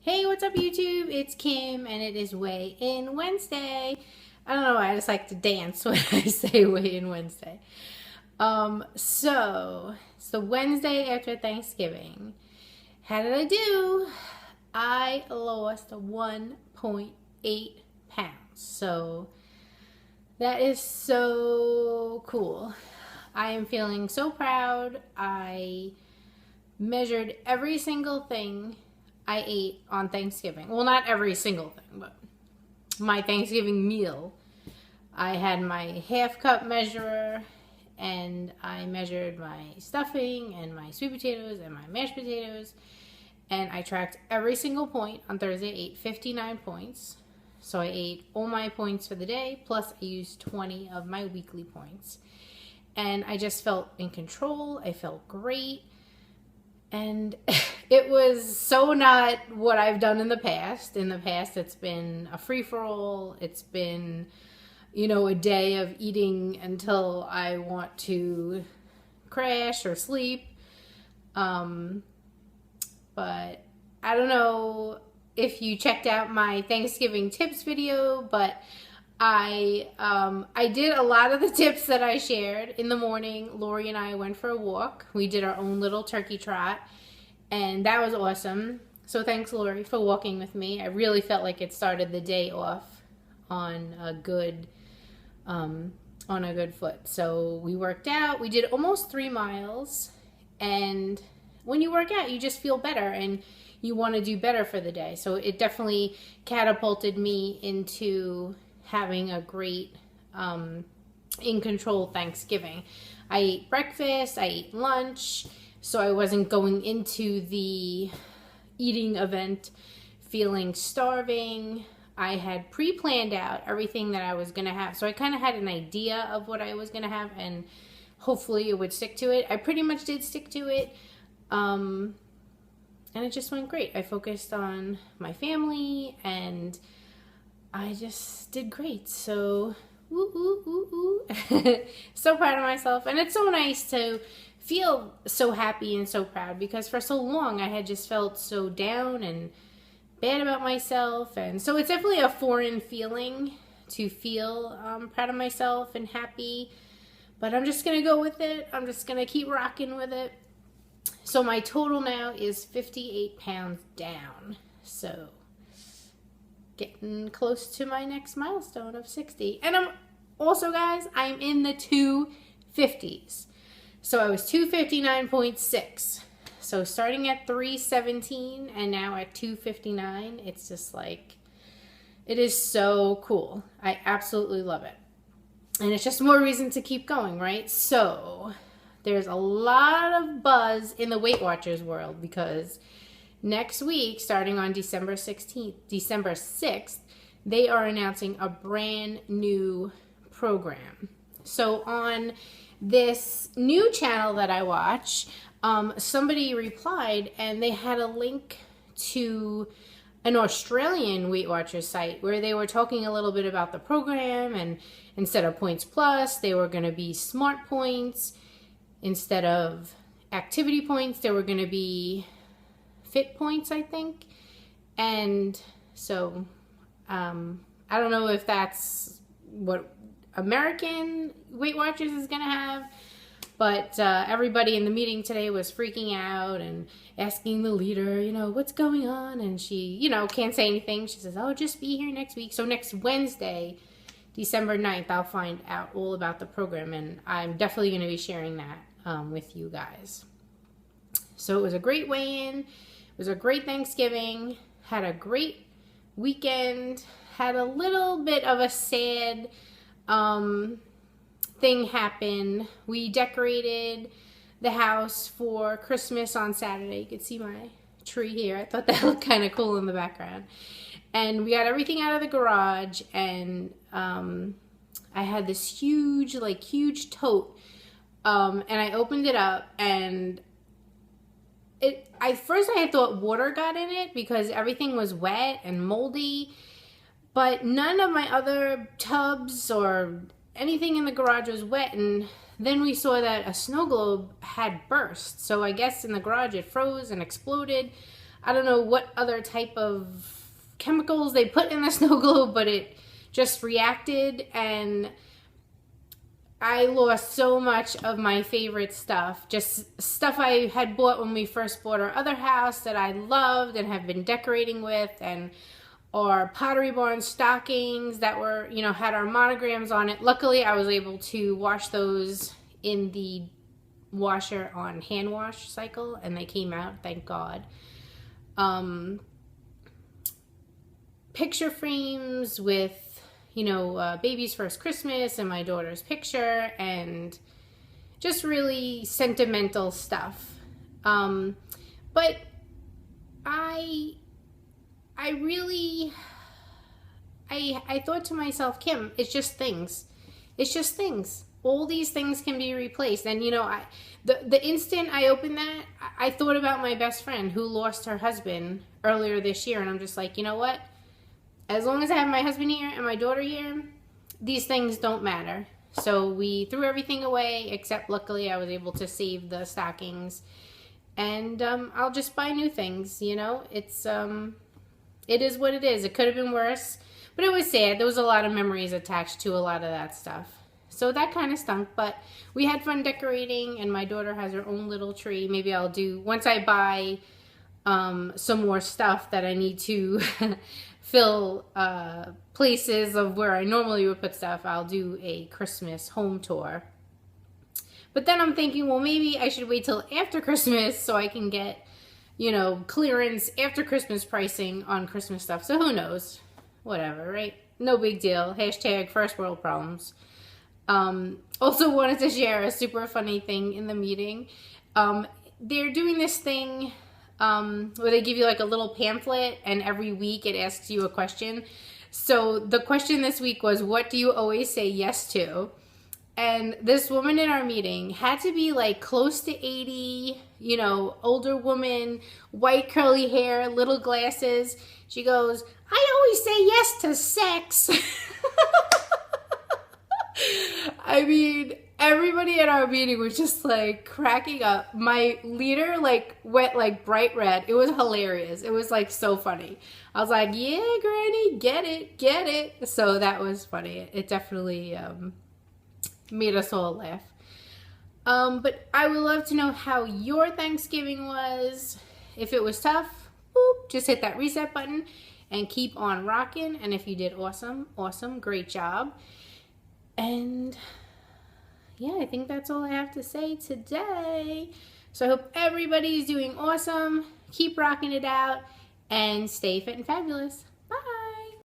Hey, what's up YouTube? It's Kim and it is Weigh In Wednesday. I don't know why I just like to dance when I say Weigh In Wednesday. So it's the Wednesday after Thanksgiving. How did I do? I lost 1.8 pounds. So that is so cool. I am feeling so proud. I measured every single thing I ate on Thanksgiving. Well, not every single thing, but my Thanksgiving meal. I had my half cup measurer and I measured my stuffing and my sweet potatoes and my mashed potatoes. And I tracked every single point. On Thursday, I ate 59 points. So I ate all my points for the day, plus I used 20 of my weekly points. And I just felt in control. I felt great. And it was so not what I've done in the past. In the past, it's been a free-for-all. It's been, a day of eating until I want to crash or sleep. But I don't know if you checked out my Thanksgiving tips video, but I did a lot of the tips that I shared. In the morning, Lori and I went for a walk. We did our own little turkey trot, and that was awesome. So thanks, Lori, for walking with me. I really felt like it started the day off on a good foot. So we worked out. We did almost 3 miles, and when you work out, you just feel better and you want to do better for the day. So it definitely catapulted me into having a great in control Thanksgiving. I ate breakfast, I ate lunch, so I wasn't going into the eating event feeling starving. I had pre-planned out everything that I was going to have, so I kind of had an idea of what I was going to have, and hopefully it would stick to it. I pretty much did stick to it, and it just went great. I focused on my family, and I just did great. So, so proud of myself. And it's so nice to feel so happy and so proud, because for so long I had just felt so down and bad about myself. And so it's definitely a foreign feeling to feel proud of myself and happy. But I'm just going to go with it. I'm just going to keep rocking with it. So my total now is 58 pounds down. So getting close to my next milestone of 60. And I'm also, guys, I'm in the 250s. So I was 259.6. So starting at 317 and now at 259, it's just like, it is so cool. I absolutely love it. And it's just more reason to keep going, right? So there's a lot of buzz in the Weight Watchers world, because next week, starting on December 6th, they are announcing a brand new program. So on this new channel that I watch, somebody replied and they had a link to an Australian Weight Watchers site where they were talking a little bit about the program, and instead of points plus, they were going to be smart points. Instead of activity points, there were going to be fit points, I think. And so I don't know if that's what American Weight Watchers is going to have, but everybody in the meeting today was freaking out and asking the leader, what's going on? And she, can't say anything. She says, oh, just be here next week. So next Wednesday, December 9th, I'll find out all about the program, and I'm definitely going to be sharing that with you guys. So it was a great weigh-in. It was a great Thanksgiving. Had a great weekend. Had a little bit of a sad thing happen. We decorated the house for Christmas on Saturday. You can see my tree here. I thought that looked kind of cool in the background. And we got everything out of the garage, and I had this huge tote. And I opened it up, and first I had thought water got in it because everything was wet and moldy, but none of my other tubs or anything in the garage was wet. And then we saw that a snow globe had burst. So I guess in the garage it froze and exploded. I don't know what other type of chemicals they put in the snow globe, but it just reacted, and I lost so much of my favorite stuff. Just stuff I had bought when we first bought our other house that I loved and have been decorating with, and our Pottery Barn stockings that were, you know, had our monograms on it. Luckily, I was able to wash those in the washer on hand wash cycle, and they came out, thank God. Picture frames with, you know, baby's first Christmas and my daughter's picture, and just really sentimental stuff. But I thought to myself, Kim, it's just things. It's just things. All these things can be replaced. And, you know, the instant I opened that, I thought about my best friend who lost her husband earlier this year. And I'm just like, you know what? As long as I have my husband here and my daughter here, these things don't matter. So we threw everything away, except luckily I was able to save the stockings. And I'll just buy new things, you know? It is what it is. It could have been worse, but it was sad. There was a lot of memories attached to a lot of that stuff. So that kind of stunk, but we had fun decorating, and my daughter has her own little tree. Maybe I'll do, once I buy some more stuff that I need to fill places of where I normally would put stuff, I'll do a Christmas home tour. But then I'm thinking, well, maybe I should wait till after Christmas so I can get, you know, clearance after Christmas pricing on Christmas stuff. So who knows? Whatever, right? No big deal. Hashtag first world problems. Also wanted to share a super funny thing in the meeting. They're doing this thing where they give you like a little pamphlet, and every week it asks you a question. So the question this week was, what do you always say yes to? And this woman in our meeting had to be like close to 80, you know, older woman, white curly hair, little glasses. She goes, I always say yes to sex. I mean, everybody at our meeting was just like cracking up. My leader like went like bright red. It was hilarious. It was like so funny. I was like, yeah, Granny, get it, get it. So that was funny. It definitely made us all laugh. But I would love to know how your Thanksgiving was. If it was tough, boop, just hit that reset button and keep on rocking. And if you did awesome, awesome, great job. And yeah, I think that's all I have to say today. So I hope everybody's doing awesome. Keep rocking it out and stay fit and fabulous.